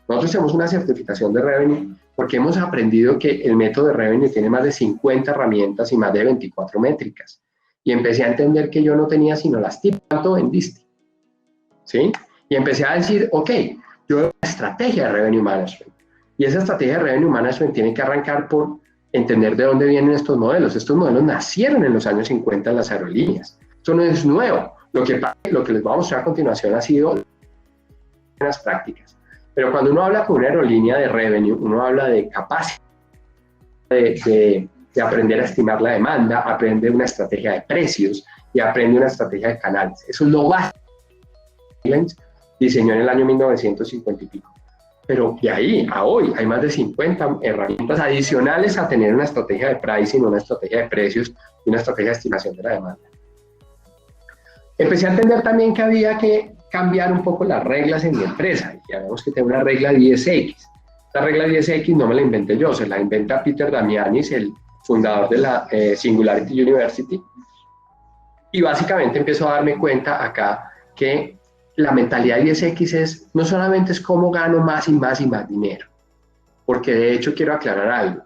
Nosotros tenemos una certificación de Revenue porque hemos aprendido que el método de Revenue tiene más de 50 herramientas y más de 24 métricas. Y empecé a entender que yo no tenía sino las tips. ¿Cuánto vendiste? ¿Sí? Y empecé a decir, ok, yo tengo una estrategia de Revenue Management. Y esa estrategia de Revenue Management tiene que arrancar por entender de dónde vienen estos modelos. Estos modelos nacieron en los años 50 en las aerolíneas. Esto no es nuevo. Lo que les voy a mostrar a continuación ha sido buenas prácticas. Pero cuando uno habla con una aerolínea de revenue, uno habla de capacidad de aprender a estimar la demanda, aprende una estrategia de precios y aprende una estrategia de canales. Eso es lo básico. Diseñó en el año 1950 y pico. Pero de ahí a hoy hay más de 50 herramientas adicionales a tener una estrategia de pricing, una estrategia de precios y una estrategia de estimación de la demanda. Empecé a entender también que había que cambiar un poco las reglas en mi empresa. Y habíamos que tener una regla 10X. Esta regla 10X no me la inventé yo, se la inventa Peter Damianis, el fundador de la Singularity University. Y básicamente empiezo a darme cuenta acá que la mentalidad 10X no solamente es cómo gano más y más y más dinero. Porque de hecho quiero aclarar algo.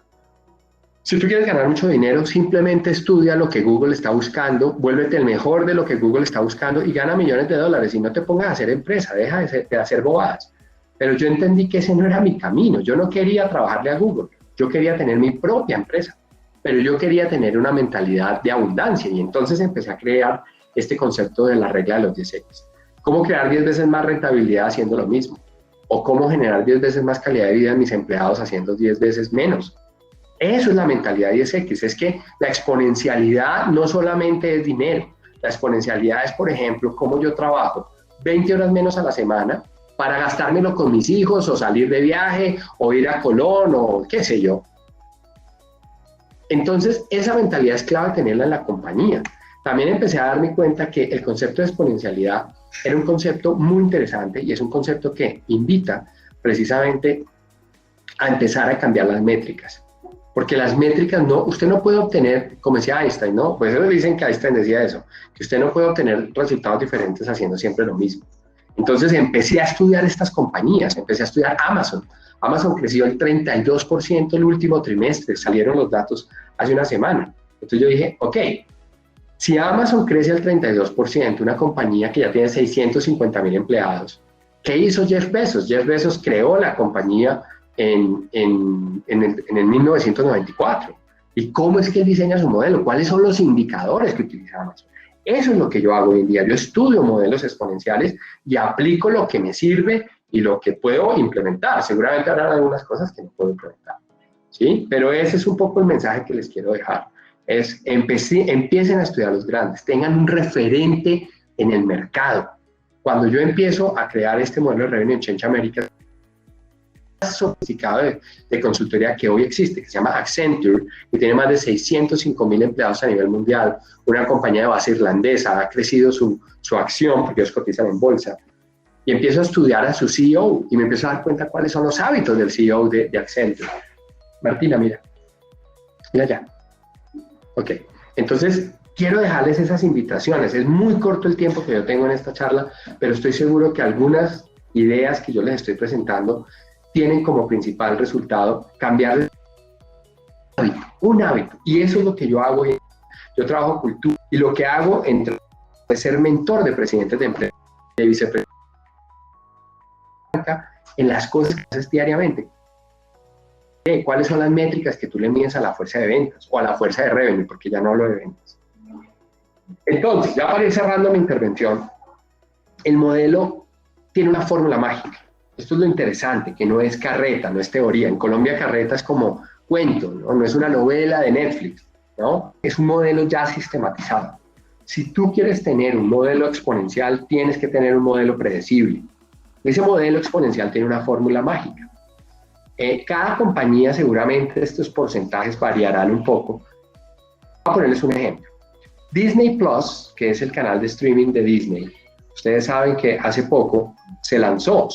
Si tú quieres ganar mucho dinero, simplemente estudia lo que Google está buscando, vuélvete el mejor de lo que Google está buscando y gana millones de dólares y no te pongas a hacer empresa, deja de hacer bobadas. Pero yo entendí que ese no era mi camino, yo no quería trabajarle a Google, Yo quería tener mi propia empresa, pero yo quería tener una mentalidad de abundancia y entonces empecé a crear este concepto de la regla de los 10X. ¿Cómo crear 10 veces más rentabilidad haciendo lo mismo? ¿O cómo generar 10 veces más calidad de vida en mis empleados haciendo 10 veces menos? Eso es la mentalidad 10X, es que la exponencialidad no solamente es dinero, la exponencialidad es, por ejemplo, cómo yo trabajo 20 horas menos a la semana para gastármelo con mis hijos o salir de viaje o ir a Colón o qué sé yo. Entonces, esa mentalidad es clave tenerla en la compañía. También empecé a darme cuenta que el concepto de exponencialidad era un concepto muy interesante y es un concepto que invita precisamente a empezar a cambiar las métricas. Porque las métricas no, usted no puede obtener, como decía Einstein, ¿no? Pues ellos dicen que Einstein decía eso, que usted no puede obtener resultados diferentes haciendo siempre lo mismo. Entonces empecé a estudiar estas compañías, empecé a estudiar Amazon. Amazon creció el 32% el último trimestre, salieron los datos hace una semana. Entonces yo dije, ok, si Amazon crece al 32%, una compañía que ya tiene 650,000 empleados, ¿qué hizo Jeff Bezos? Jeff Bezos creó la compañía en el 1994. ¿Y cómo es que él diseña su modelo? ¿Cuáles son los indicadores que utiliza Amazon? Eso es lo que yo hago hoy en día. Yo estudio modelos exponenciales y aplico lo que me sirve y lo que puedo implementar. Seguramente habrá algunas cosas que no puedo implementar, ¿sí? Pero ese es un poco el mensaje que les quiero dejar. Es empiecen a estudiar los grandes, tengan un referente en el mercado. Cuando yo empiezo a crear este modelo de Revenue Change America, sofisticado de consultoría que hoy existe, que se llama Accenture, que tiene más de 605,000 empleados a nivel mundial, una compañía de base irlandesa, ha crecido su acción porque ellos cotizan en bolsa, y empiezo a estudiar a su CEO y me empiezo a dar cuenta cuáles son los hábitos del CEO de Accenture. Martina, mira ya. Ok, entonces quiero dejarles esas invitaciones. Es muy corto el tiempo que yo tengo en esta charla, pero estoy seguro que algunas ideas que yo les estoy presentando tienen como principal resultado cambiar un hábito. Y eso es lo que yo hago. Yo trabajo cultura y lo que hago entre ser mentor de presidentes de empresas, de vicepresidentes, en las cosas que haces diariamente. ¿Cuáles son las métricas que tú le mides a la fuerza de ventas o a la fuerza de revenue? Porque ya no hablo de ventas. Entonces, ya para ir cerrando mi intervención, el modelo tiene una fórmula mágica. Esto es lo interesante, que no es carreta, no es teoría. En Colombia carreta es como cuento, ¿no? No es una novela de Netflix, ¿no? Es un modelo ya sistematizado. Si tú quieres tener un modelo exponencial, tienes que tener un modelo predecible. Ese modelo exponencial tiene una fórmula mágica. Cada compañía seguramente estos porcentajes variarán un poco. Voy a ponerles un ejemplo. Disney Plus, que es el canal de streaming de Disney, ustedes saben que hace poco se lanzó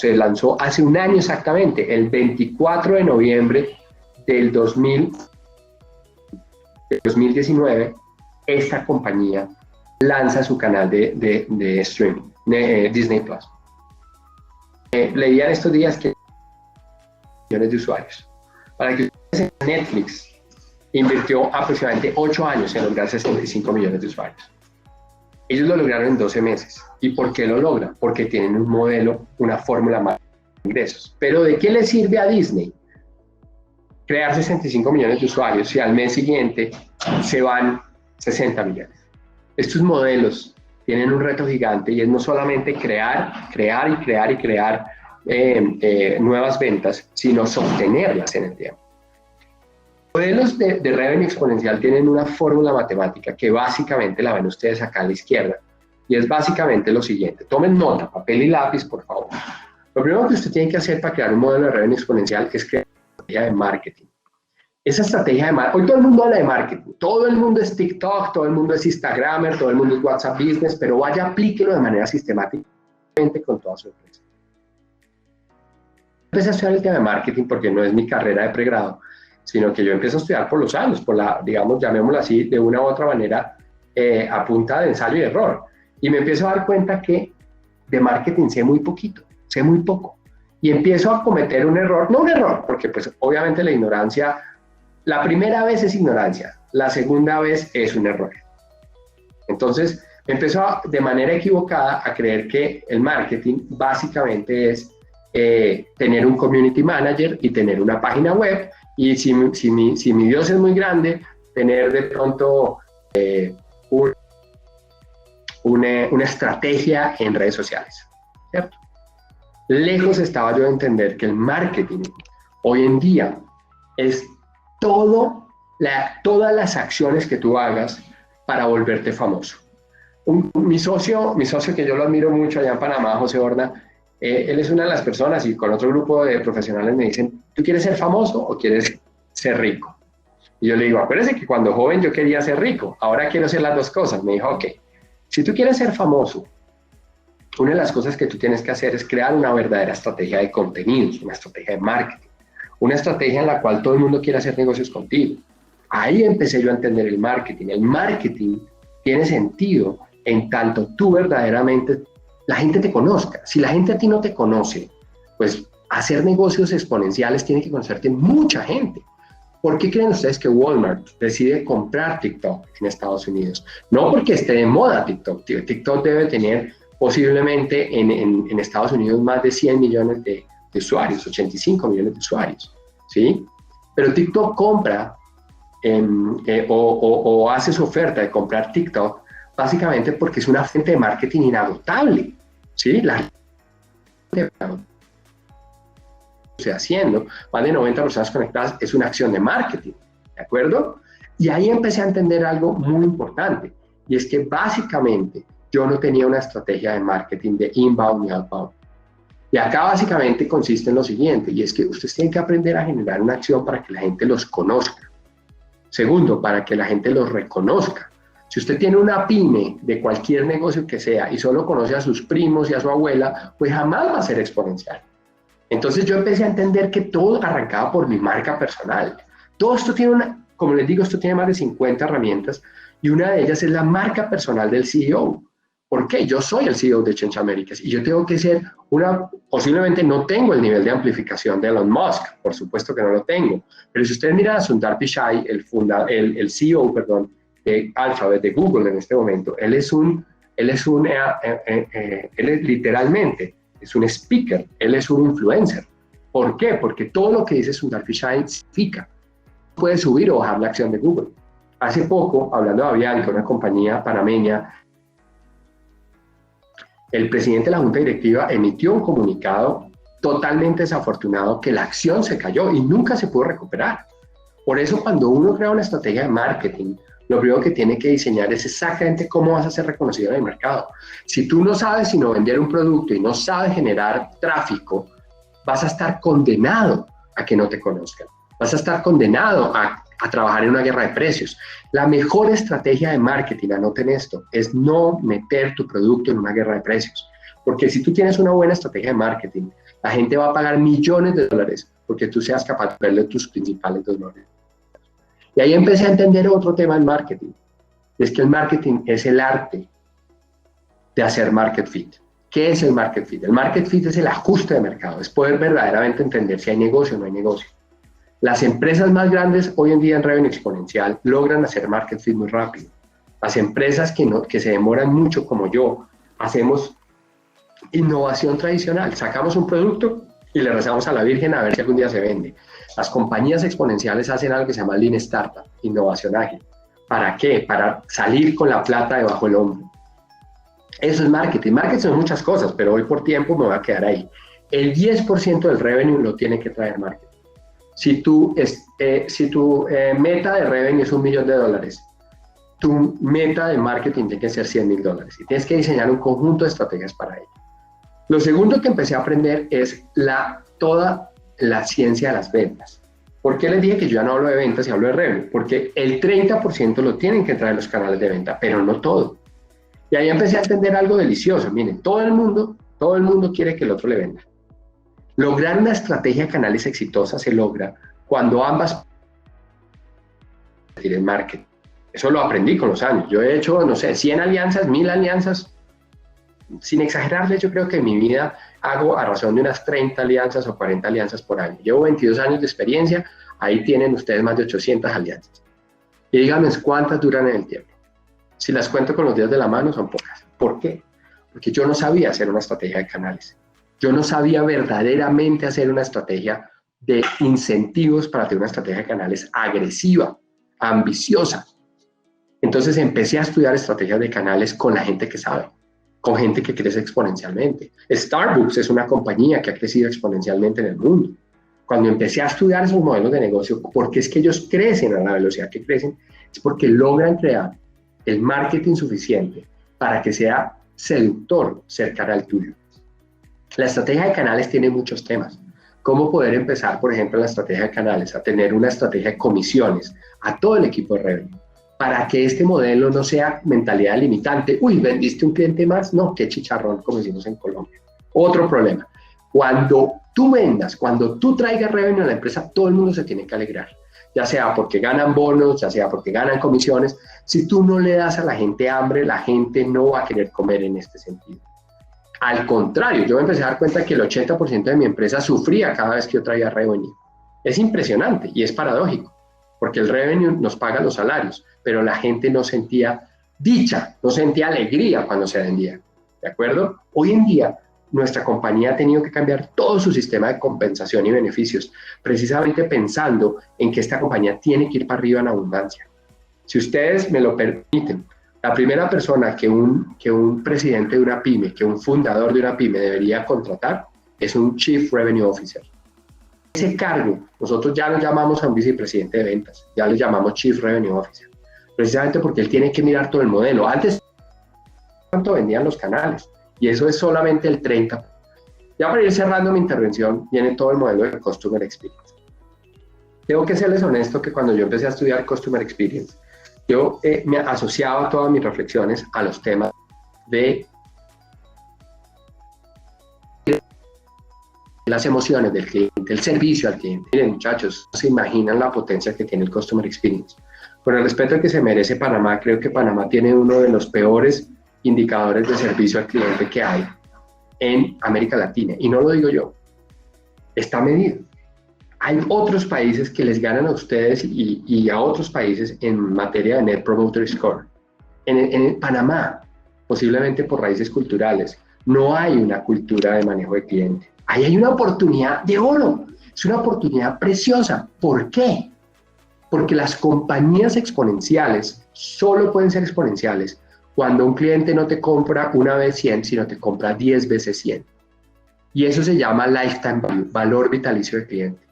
hace un año exactamente, el 24 de noviembre del 2019, esta compañía lanza su canal de streaming, Disney Plus. Leía en estos días que millones de usuarios. Para que ustedes, Netflix invirtió aproximadamente 8 años en lograr 65 millones de usuarios. Ellos lo lograron en 12 meses. ¿Y por qué lo logran? Porque tienen un modelo, una fórmula más de ingresos. Pero ¿de qué le sirve a Disney crear 65 millones de usuarios si al mes siguiente se van 60 millones? Estos modelos tienen un reto gigante y es no solamente crear nuevas ventas, sino sostenerlas en el tiempo. Modelos de revenue exponencial tienen una fórmula matemática que básicamente la ven ustedes acá a la izquierda y es básicamente lo siguiente. Tomen nota, papel y lápiz, por favor. Lo primero que usted tiene que hacer para crear un modelo de revenue exponencial es crear una estrategia de marketing. Esa estrategia de marketing, hoy todo el mundo habla de marketing, todo el mundo es TikTok, todo el mundo es Instagramer, todo el mundo es WhatsApp Business, pero vaya, aplíquelo de manera sistemática con toda su empresa. Empecé a estudiar el tema de marketing porque no es mi carrera de pregrado, sino que yo empiezo a estudiar por los años, por la, digamos, llamémoslo así, de una u otra manera, a punta de ensayo y error. Y me empiezo a dar cuenta que de marketing sé muy poquito, sé muy poco. Y empiezo a cometer un error, no un error, porque pues obviamente la ignorancia, la primera vez es ignorancia, la segunda vez es un error. Entonces, empiezo de manera equivocada a creer que el marketing básicamente es tener un community manager y tener una página web Y si mi Dios es muy grande, tener de pronto una estrategia en redes sociales, ¿cierto? Lejos estaba yo de entender que el marketing hoy en día es todas las acciones que tú hagas para volverte famoso. Mi socio que yo lo admiro mucho allá en Panamá, José Horna, él es una de las personas y con otro grupo de profesionales me dicen, ¿tú quieres ser famoso o quieres ser rico? Y yo le digo, acuérdese que cuando joven yo quería ser rico, ahora quiero ser las dos cosas. Me dijo, ok, si tú quieres ser famoso, una de las cosas que tú tienes que hacer es crear una verdadera estrategia de contenidos, una estrategia de marketing, una estrategia en la cual todo el mundo quiere hacer negocios contigo. Ahí empecé yo a entender el marketing. El marketing tiene sentido en tanto tú verdaderamente la gente te conozca. Si la gente a ti no te conoce, pues hacer negocios exponenciales tiene que conocerte mucha gente. ¿Por qué creen ustedes que Walmart decide comprar TikTok en Estados Unidos? No porque esté de moda TikTok. TikTok debe tener posiblemente en Estados Unidos más de 100 millones de usuarios, 85 millones de usuarios, ¿sí? Pero TikTok compra o hace su oferta de comprar TikTok básicamente porque es una fuente de marketing inagotable, ¿sí? Haciendo más de 90 personas conectadas es una acción de marketing, ¿de acuerdo? Y ahí empecé a entender algo muy importante, y es que básicamente yo no tenía una estrategia de marketing de inbound y outbound. Y acá básicamente consiste en lo siguiente, y es que ustedes tienen que aprender a generar una acción para que la gente los conozca. Segundo, para que la gente los reconozca. Si usted tiene una pyme de cualquier negocio que sea y solo conoce a sus primos y a su abuela, pues jamás va a ser exponencial. Entonces yo empecé a entender que todo arrancaba por mi marca personal. Todo esto tiene como les digo, esto tiene más de 50 herramientas y una de ellas es la marca personal del CEO. ¿Por qué? Yo soy el CEO de Change Americas y yo tengo que ser posiblemente no tengo el nivel de amplificación de Elon Musk, por supuesto que no lo tengo, pero si ustedes miran a Sundar Pichai, el CEO, de Alphabet, de Google en este momento, él es literalmente, es un speaker, él es un influencer. ¿Por qué? Porque todo lo que dice Sundar Pichai significa, puede subir o bajar la acción de Google. Hace poco, hablando de Avianca, una compañía panameña, el presidente de la Junta Directiva emitió un comunicado totalmente desafortunado que la acción se cayó y nunca se pudo recuperar. Por eso, cuando uno crea una estrategia de marketing, lo primero que tiene que diseñar es exactamente cómo vas a ser reconocido en el mercado. Si tú no sabes sino vender un producto y no sabes generar tráfico, vas a estar condenado a que no te conozcan. Vas a estar condenado a trabajar en una guerra de precios. La mejor estrategia de marketing, anoten esto, es no meter tu producto en una guerra de precios. Porque si tú tienes una buena estrategia de marketing, la gente va a pagar millones de dólares porque tú seas capaz de verle tus principales dolores. Y ahí empecé a entender otro tema en marketing. Es que el marketing es el arte de hacer market fit. ¿Qué es el market fit? El market fit es el ajuste de mercado, es poder verdaderamente entender si hay negocio o no hay negocio. Las empresas más grandes hoy en día en revenue exponencial logran hacer market fit muy rápido. Las empresas que se demoran mucho, como yo, hacemos innovación tradicional. Sacamos un producto y le rezamos a la Virgen a ver si algún día se vende. Las compañías exponenciales hacen algo que se llama Lean Startup, innovación ágil. ¿Para qué? Para salir con la plata debajo del hombro. Eso es marketing. Marketing son muchas cosas, pero hoy por tiempo me voy a quedar ahí. El 10% del revenue lo tiene que traer marketing. Si tu meta de revenue es $1 millón, tu meta de marketing tiene que ser $100,000 y tienes que diseñar un conjunto de estrategias para ello. Lo segundo que empecé a aprender es toda la ciencia de las ventas. ¿Por qué les dije que yo ya no hablo de ventas y hablo de revenue? Porque el 30% lo tienen que traer los canales de venta, pero no todo. Y ahí empecé a entender algo delicioso. Miren, todo el mundo quiere que el otro le venda. Lograr una estrategia de canales exitosa se logra cuando ambas tienen marketing. Eso lo aprendí con los años. Yo he hecho, 100 alianzas, 1000 alianzas. Sin exagerarles, yo creo que en mi vida hago a razón de unas 30 alianzas o 40 alianzas por año. Llevo 22 años de experiencia, ahí tienen ustedes más de 800 alianzas. Y díganme cuántas duran en el tiempo. Si las cuento con los dedos de la mano, son pocas. ¿Por qué? Porque yo no sabía hacer una estrategia de canales. Yo no sabía verdaderamente hacer una estrategia de incentivos para tener una estrategia de canales agresiva, ambiciosa. Entonces empecé a estudiar estrategias de canales con la gente que sabe, con gente que crece exponencialmente. Starbucks es una compañía que ha crecido exponencialmente en el mundo. Cuando empecé a estudiar esos modelos de negocio, porque es que ellos crecen a la velocidad que crecen, es porque logran crear el marketing suficiente para que sea seductor cercano al tuyo. La estrategia de canales tiene muchos temas. Cómo poder empezar, por ejemplo, en la estrategia de canales, a tener una estrategia de comisiones a todo el equipo de revenue, para que este modelo no sea mentalidad limitante. Uy, ¿vendiste un cliente más? No, qué chicharrón, como decimos en Colombia. Otro problema. Cuando tú vendas, cuando tú traigas revenue a la empresa, todo el mundo se tiene que alegrar. Ya sea porque ganan bonos, ya sea porque ganan comisiones. Si tú no le das a la gente hambre, la gente no va a querer comer en este sentido. Al contrario, yo me empecé a dar cuenta que el 80% de mi empresa sufría cada vez que yo traía revenue. Es impresionante y es paradójico, porque el revenue nos paga los salarios, pero la gente no sentía dicha, no sentía alegría cuando se vendía. ¿De acuerdo? Hoy en día, nuestra compañía ha tenido que cambiar todo su sistema de compensación y beneficios, precisamente pensando en que esta compañía tiene que ir para arriba en abundancia. Si ustedes me lo permiten, la primera persona que un presidente de una pyme, que un fundador de una pyme debería contratar es un Chief Revenue Officer. Ese cargo, nosotros ya lo llamamos a un vicepresidente de ventas, ya le llamamos Chief Revenue Officer, precisamente porque él tiene que mirar todo el modelo. Antes, ¿cuánto vendían los canales? Y eso es solamente el 30%. Ya para ir cerrando mi intervención, viene todo el modelo de Customer Experience. Tengo que serles honesto que cuando yo empecé a estudiar Customer Experience, yo me asociaba todas mis reflexiones a los temas de las emociones del cliente, el servicio al cliente. Miren, muchachos, no se imaginan la potencia que tiene el Customer Experience. Con el respeto que se merece Panamá, creo que Panamá tiene uno de los peores indicadores de servicio al cliente que hay en América Latina. Y no lo digo yo, está medido. Hay otros países que les ganan a ustedes y a otros países en materia de Net Promoter Score. En Panamá, posiblemente por raíces culturales, no hay una cultura de manejo de cliente. Ahí hay una oportunidad de oro, es una oportunidad preciosa. ¿Por qué? Porque las compañías exponenciales solo pueden ser exponenciales cuando un cliente no te compra una vez 100, sino te compra 10 veces 100. Y eso se llama lifetime value, valor vitalicio del cliente.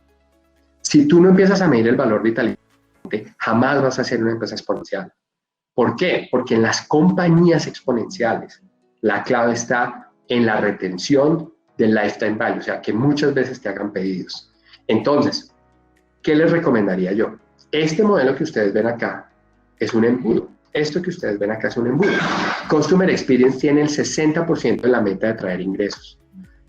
Si tú no empiezas a medir el valor vitalicio del cliente, jamás vas a ser una empresa exponencial. ¿Por qué? Porque en las compañías exponenciales la clave está en la retención del lifetime value, o sea, que muchas veces te hagan pedidos. Entonces, ¿qué les recomendaría yo? Este modelo que ustedes ven acá es un embudo. Esto que ustedes ven acá es un embudo. Customer Experience tiene el 60% de la meta de traer ingresos.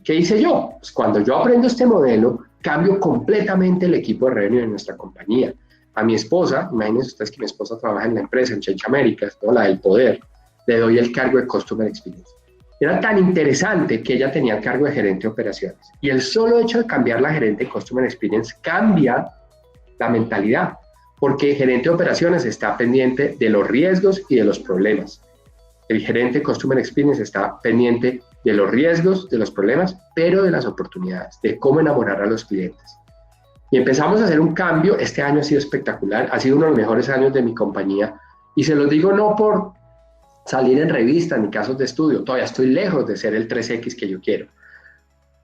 ¿Qué hice yo? Pues cuando yo aprendo este modelo, cambio completamente el equipo de revenue de nuestra compañía. A mi esposa, imagínense ustedes que mi esposa trabaja en la empresa, en Change Américas, ¿no? La del poder, le doy el cargo de Customer Experience. Era tan interesante que ella tenía el cargo de gerente de operaciones. Y el solo hecho de cambiar la gerente de Customer Experience cambia la mentalidad, porque el gerente de operaciones está pendiente de los riesgos y de los problemas. El gerente de Customer Experience está pendiente de los riesgos, de los problemas, pero de las oportunidades, de cómo enamorar a los clientes. Y empezamos a hacer un cambio. Este año ha sido espectacular, ha sido uno de los mejores años de mi compañía. Y se los digo no por salir en revistas ni casos de estudio, todavía estoy lejos de ser el 3X que yo quiero.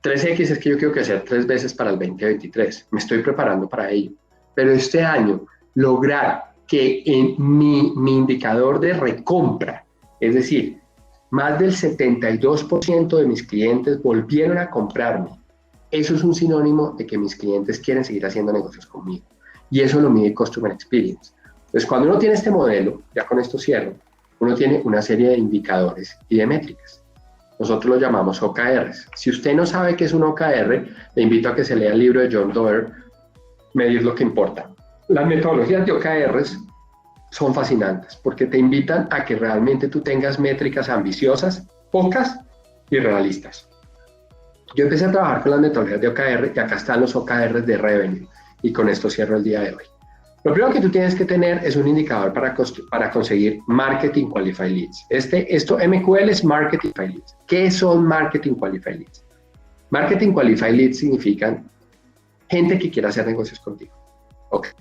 3X es que yo quiero crecer 3 veces para el 2023, me estoy preparando para ello. Pero este año, lograr que en mi indicador de recompra, es decir, más del 72% de mis clientes volvieron a comprarme, eso es un sinónimo de que mis clientes quieren seguir haciendo negocios conmigo. Y eso lo mide Customer Experience. Entonces, cuando uno tiene este modelo, ya con esto cierro, uno tiene una serie de indicadores y de métricas. Nosotros lo llamamos OKRs. Si usted no sabe qué es un OKR, le invito a que se lea el libro de John Doerr, Medir lo que importa. Las metodologías de OKRs son fascinantes porque te invitan a que realmente tú tengas métricas ambiciosas, pocas y realistas. Yo empecé a trabajar con las metodologías de OKR y acá están los OKRs de revenue y con esto cierro el día de hoy. Lo primero que tú tienes que tener es un indicador para conseguir Marketing Qualified Leads. Esto MQL es Marketing Qualified Leads. ¿Qué son Marketing Qualified Leads? Marketing Qualified Leads significan gente que quiera hacer negocios contigo. Okay.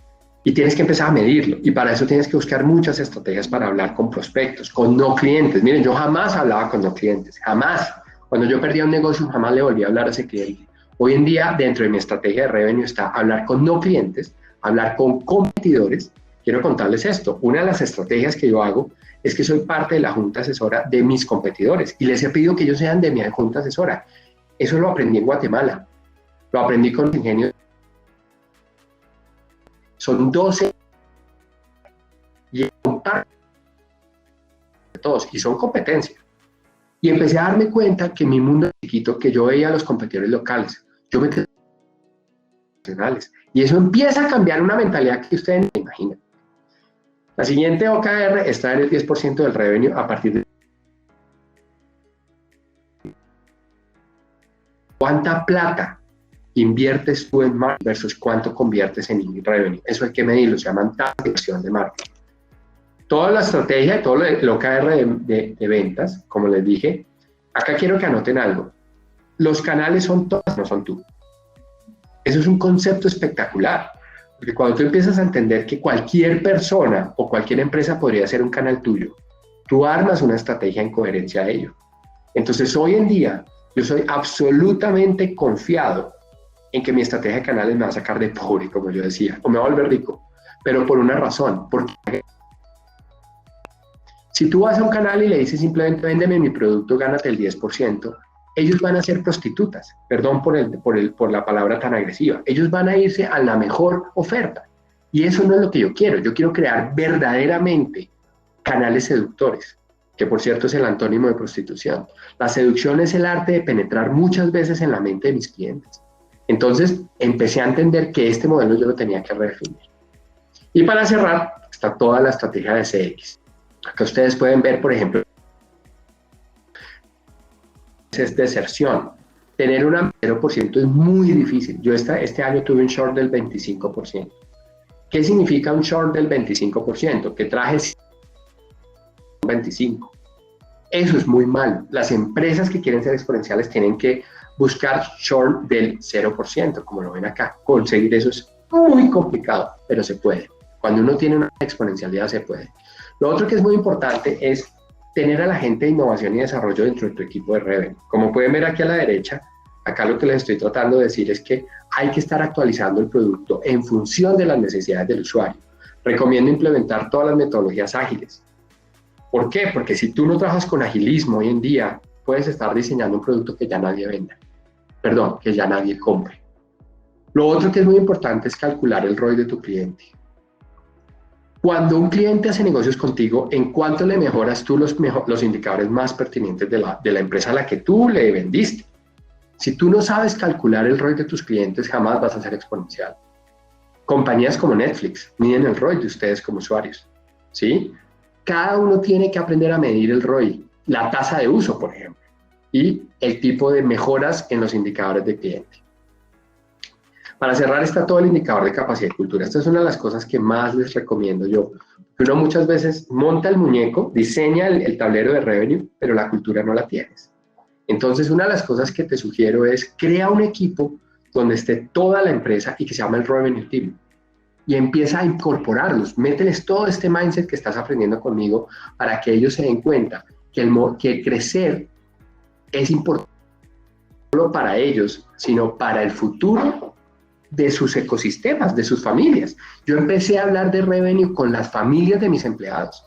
Y tienes que empezar a medirlo. Y para eso tienes que buscar muchas estrategias para hablar con prospectos, con no clientes. Miren, yo jamás hablaba con no clientes, jamás. Cuando yo perdía un negocio, jamás le volví a hablar a ese cliente. Hoy en día, dentro de mi estrategia de revenue está hablar con no clientes, hablar con competidores. Quiero contarles esto. Una de las estrategias que yo hago es que soy parte de la junta asesora de mis competidores y les he pedido que ellos sean de mi junta asesora. Eso lo aprendí en Guatemala. Lo aprendí con ingenios. Son 12 y comparto de todos y son competencias. Y empecé a darme cuenta que mi mundo es chiquito, que yo veía a los competidores locales. Yo me quedé nacionales. Y eso empieza a cambiar una mentalidad que ustedes no imaginan. La siguiente OKR está en el 10% del revenue a partir de... ¿Cuánta plata inviertes tú en marketing versus cuánto conviertes en revenue? Eso hay que medirlo, se llaman tasas de marketing. Toda la estrategia, todo el OKR de ventas, como les dije, acá quiero que anoten algo. Los canales son todos, no son tú. Eso es un concepto espectacular, porque cuando tú empiezas a entender que cualquier persona o cualquier empresa podría ser un canal tuyo, tú armas una estrategia en coherencia a ello. Entonces, hoy en día, yo soy absolutamente confiado en que mi estrategia de canales me va a sacar de pobre, como yo decía, o me va a volver rico, pero por una razón, porque si tú vas a un canal y le dices simplemente véndeme mi producto, gánate el 10%, ellos van a ser prostitutas, perdón por la palabra tan agresiva, ellos van a irse a la mejor oferta y eso no es lo que yo quiero crear verdaderamente canales seductores, que por cierto es el antónimo de prostitución. La seducción es el arte de penetrar muchas veces en la mente de mis clientes. Entonces empecé a entender que este modelo yo lo tenía que redefinir. Y para cerrar, está toda la estrategia de CX. Acá ustedes pueden ver, por ejemplo, es deserción. Tener un 0% es muy difícil. Yo este año tuve un short del 25%. ¿Qué significa un short del 25%? Que traje 25%. Eso es muy malo. Las empresas que quieren ser exponenciales tienen que buscar short del 0%, como lo ven acá. Conseguir eso es muy complicado, pero se puede. Cuando uno tiene una exponencialidad se puede. Lo otro que es muy importante es tener a la gente de innovación y desarrollo dentro de tu equipo de revenue. Como pueden ver aquí a la derecha, acá lo que les estoy tratando de decir es que hay que estar actualizando el producto en función de las necesidades del usuario. Recomiendo implementar todas las metodologías ágiles. ¿Por qué? Porque si tú no trabajas con agilismo hoy en día, puedes estar diseñando un producto que ya nadie venda. Perdón, que ya nadie compre. Lo otro que es muy importante es calcular el ROI de tu cliente. Cuando un cliente hace negocios contigo, ¿en cuánto le mejoras tú los indicadores más pertinentes de la empresa a la que tú le vendiste? Si tú no sabes calcular el ROI de tus clientes, jamás vas a ser exponencial. Compañías como Netflix miden el ROI de ustedes como usuarios, ¿sí? Cada uno tiene que aprender a medir el ROI, la tasa de uso, por ejemplo, y el tipo de mejoras en los indicadores de cliente. Para cerrar está todo el indicador de capacidad y cultura. Esta es una de las cosas que más les recomiendo yo. Uno muchas veces monta el muñeco, diseña el tablero de revenue, pero la cultura no la tienes. Entonces, una de las cosas que te sugiero es crea un equipo donde esté toda la empresa y que se llame el Revenue Team. Y empieza a incorporarlos, mételes todo este mindset que estás aprendiendo conmigo para que ellos se den cuenta que crecer es importante no solo para ellos, sino para el futuro de sus ecosistemas, de sus familias. Yo empecé a hablar de revenue con las familias de mis empleados.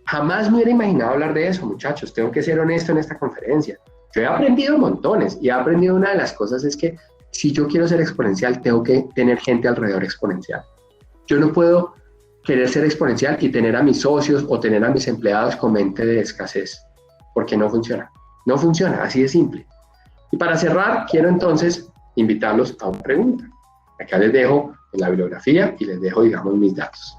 Jamás me hubiera imaginado hablar de eso, muchachos. Tengo que ser honesto en esta conferencia. Yo he aprendido montones y he aprendido una de las cosas es que si yo quiero ser exponencial, tengo que tener gente alrededor exponencial. Yo no puedo querer ser exponencial y tener a mis socios o tener a mis empleados con mente de escasez, porque no funciona. No funciona, así de simple. Y para cerrar, quiero entonces invitarlos a una pregunta. Acá les dejo en la bibliografía y les dejo, digamos, mis datos.